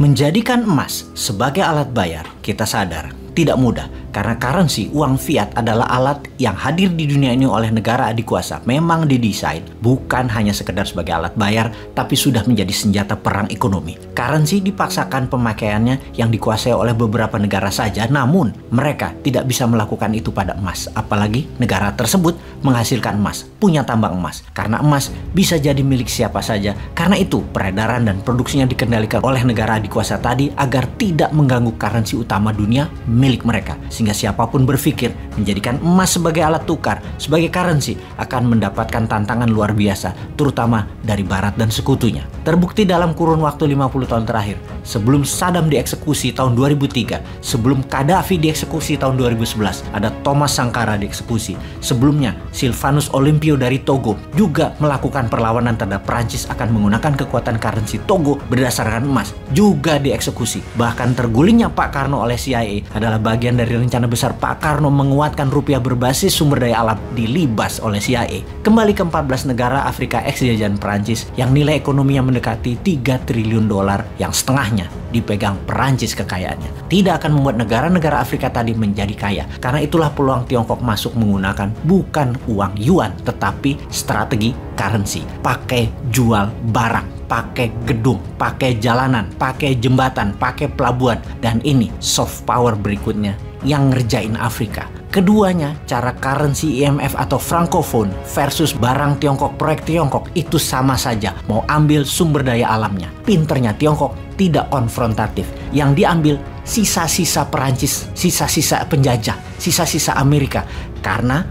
Menjadikan emas sebagai alat bayar, kita sadar, tidak mudah. Karena currency, uang fiat adalah alat yang hadir di dunia ini oleh negara adikuasa. Memang didesain bukan hanya sekedar sebagai alat bayar, tapi sudah menjadi senjata perang ekonomi. Currency dipaksakan pemakaiannya yang dikuasai oleh beberapa negara saja, namun mereka tidak bisa melakukan itu pada emas. Apalagi negara tersebut menghasilkan emas, punya tambang emas. Karena emas bisa jadi milik siapa saja. Karena itu peredaran dan produksinya dikendalikan oleh negara adikuasa tadi agar tidak mengganggu currency utama dunia milik mereka. Sehingga siapapun berpikir menjadikan emas sebagai alat tukar, sebagai currency, akan mendapatkan tantangan luar biasa, terutama dari Barat dan sekutunya. Terbukti dalam kurun waktu 50 tahun terakhir, sebelum Saddam dieksekusi tahun 2003, sebelum Gaddafi dieksekusi tahun 2011, ada Thomas Sankara dieksekusi. Sebelumnya, Sylvanus Olympio dari Togo juga melakukan perlawanan terhadap Prancis akan menggunakan kekuatan currency Togo berdasarkan emas, juga dieksekusi. Bahkan tergulingnya Pak Karno oleh CIA adalah bagian dari rencana besar Pak Karno menguatkan rupiah berbasis sumber daya alam dilibas oleh CIA. Kembali ke 14 negara Afrika ex jajahan Perancis yang nilai ekonominya mendekati 3 triliun dolar yang setengahnya dipegang Perancis kekayaannya. Tidak akan membuat negara-negara Afrika tadi menjadi kaya. Karena itulah peluang Tiongkok masuk menggunakan bukan uang yuan, tetapi strategi currency. Pakai jual barang, pakai gedung, pakai jalanan, pakai jembatan, pakai pelabuhan. Dan ini soft power berikutnya yang ngerjain Afrika. Keduanya, cara currency IMF atau francophone versus barang Tiongkok, proyek Tiongkok, itu sama saja. Mau ambil sumber daya alamnya. Pinternya Tiongkok tidak konfrontatif. Yang diambil sisa-sisa Perancis, sisa-sisa penjajah, sisa-sisa Amerika. Karena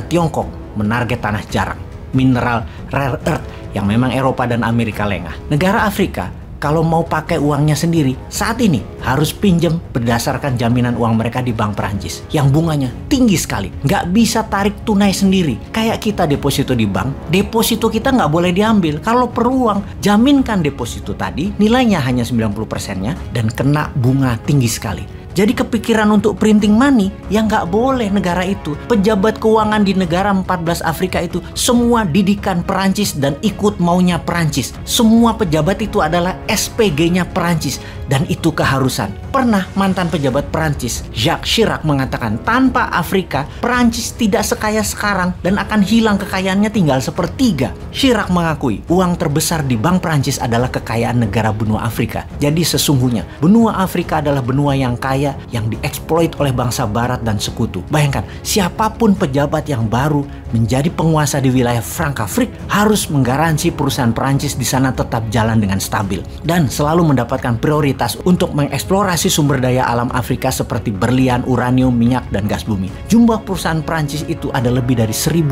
Tiongkok menarget tanah jarang, mineral rare earth yang memang Eropa dan Amerika lengah. Negara Afrika kalau mau pakai uangnya sendiri, saat ini harus pinjam berdasarkan jaminan uang mereka di bank Perancis yang bunganya tinggi sekali. Nggak bisa tarik tunai sendiri. Kayak kita deposito di bank, deposito kita nggak boleh diambil. Kalau perlu uang, jaminkan deposito tadi, nilainya hanya 90%-nya dan kena bunga tinggi sekali. Jadi kepikiran untuk printing money yang nggak boleh negara itu. Pejabat keuangan di negara 14 Afrika itu semua didikan Perancis dan ikut maunya Perancis. Semua pejabat itu adalah SPG-nya Perancis dan itu keharusan. Pernah mantan pejabat Perancis Jacques Chirac mengatakan tanpa Afrika Perancis tidak sekaya sekarang dan akan hilang kekayaannya tinggal sepertiga. Chirac mengakui uang terbesar di bank Perancis adalah kekayaan negara benua Afrika. Jadi sesungguhnya benua Afrika adalah benua yang kaya yang dieksploit oleh bangsa Barat dan sekutu. Bayangkan, siapapun pejabat yang baru menjadi penguasa di wilayah Frankafrik harus menggaransi perusahaan Perancis di sana tetap jalan dengan stabil dan selalu mendapatkan prioritas untuk mengeksplorasi sumber daya alam Afrika seperti berlian, uranium, minyak, dan gas bumi. Jumlah perusahaan Perancis itu ada lebih dari 1.100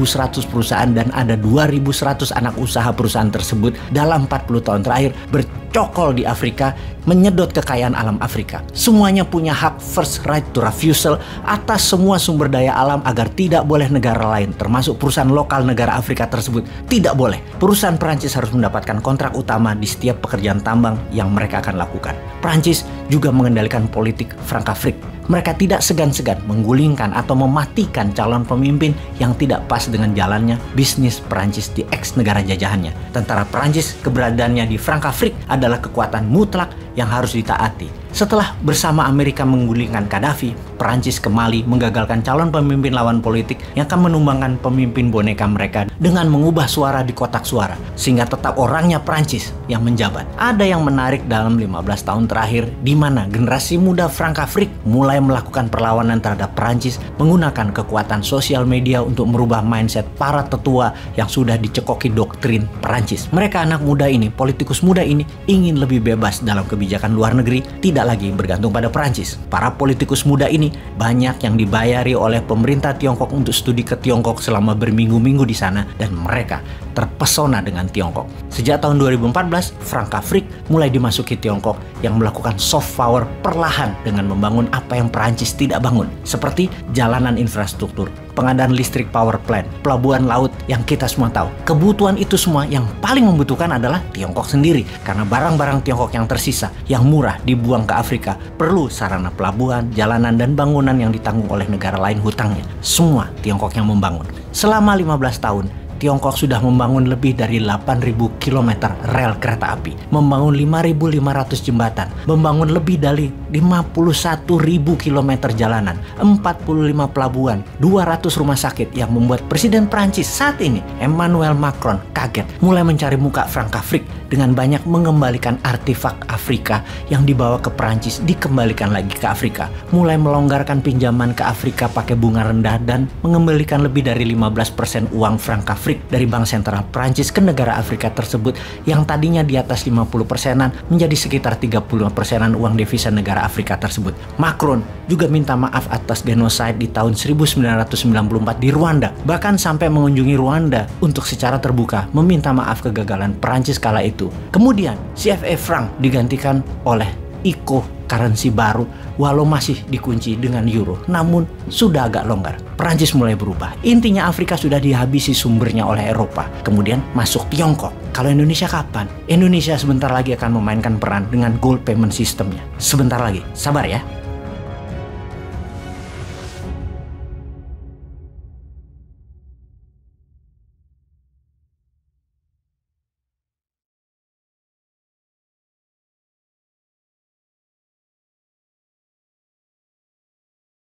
perusahaan dan ada 2.100 anak usaha perusahaan tersebut dalam 40 tahun terakhir bercokol di Afrika, menyedot kekayaan alam Afrika. Semuanya punya hak first right to refusal atas semua sumber daya alam agar tidak boleh negara lain, termasuk perusahaan lokal negara Afrika tersebut, tidak boleh. Perusahaan Perancis harus mendapatkan kontrak utama di setiap pekerjaan tambang yang mereka akan lakukan. Perancis juga mengendalikan politik Frankafrik. Mereka tidak segan-segan menggulingkan atau mematikan calon pemimpin yang tidak pas dengan jalannya bisnis Perancis di ex negara jajahannya. Tentara Perancis keberadaannya di Frankafrik adalah kekuatan mutlak yang harus ditaati. Setelah bersama Amerika menggulingkan Gaddafi, Perancis ke Mali menggagalkan calon pemimpin lawan politik yang akan menumbangkan pemimpin boneka mereka dengan mengubah suara di kotak suara, sehingga tetap orangnya Perancis yang menjabat. Ada yang menarik dalam 15 tahun terakhir, di mana generasi muda Frankafrik mulai melakukan perlawanan terhadap Perancis menggunakan kekuatan sosial media untuk merubah mindset para tetua yang sudah dicekoki doktrin Perancis. Mereka anak muda ini, politikus muda ini, ingin lebih bebas dalam kebijakan luar negeri, tidak lagi bergantung pada Perancis. Para politikus muda ini banyak yang dibayari oleh pemerintah Tiongkok untuk studi ke Tiongkok selama berminggu-minggu di sana dan mereka terpesona dengan Tiongkok. Sejak tahun 2014, Frankafrik mulai dimasuki Tiongkok yang melakukan soft power perlahan dengan membangun apa yang Perancis tidak bangun, seperti jalanan infrastruktur, pengadaan listrik power plant, pelabuhan laut yang kita semua tahu. Kebutuhan itu semua yang paling membutuhkan adalah Tiongkok sendiri, karena barang-barang Tiongkok yang tersisa, yang murah dibuang ke Afrika, perlu sarana pelabuhan, jalanan, dan bangunan yang ditanggung oleh negara lain hutangnya. Semua Tiongkok yang membangun. Selama 15 tahun, Tiongkok sudah membangun lebih dari 8.000 km rel kereta api, membangun 5.500 jembatan, membangun lebih dari 51.000 km jalanan, 45 pelabuhan, 200 rumah sakit yang membuat Presiden Prancis saat ini, Emmanuel Macron, kaget mulai mencari muka Frankafrik dengan banyak mengembalikan artefak Afrika yang dibawa ke Prancis dikembalikan lagi ke Afrika, mulai melonggarkan pinjaman ke Afrika pakai bunga rendah dan mengembalikan lebih dari 15% uang Frankafrik dari Bank Sentral Prancis ke negara Afrika tersebut yang tadinya di atas 50%-an menjadi sekitar 30%-an uang devisa negara Afrika tersebut. Macron juga minta maaf atas genosida di tahun 1994 di Rwanda, bahkan sampai mengunjungi Rwanda untuk secara terbuka meminta maaf kegagalan Prancis kala itu. Kemudian CFA franc digantikan oleh ICO, currency baru, walau masih dikunci dengan euro, namun sudah agak longgar. Prancis mulai berubah. Intinya Afrika sudah dihabisi sumbernya oleh Eropa. Kemudian masuk Tiongkok. Kalau Indonesia kapan? Indonesia sebentar lagi akan memainkan peran dengan gold payment systemnya. Sebentar lagi, sabar ya.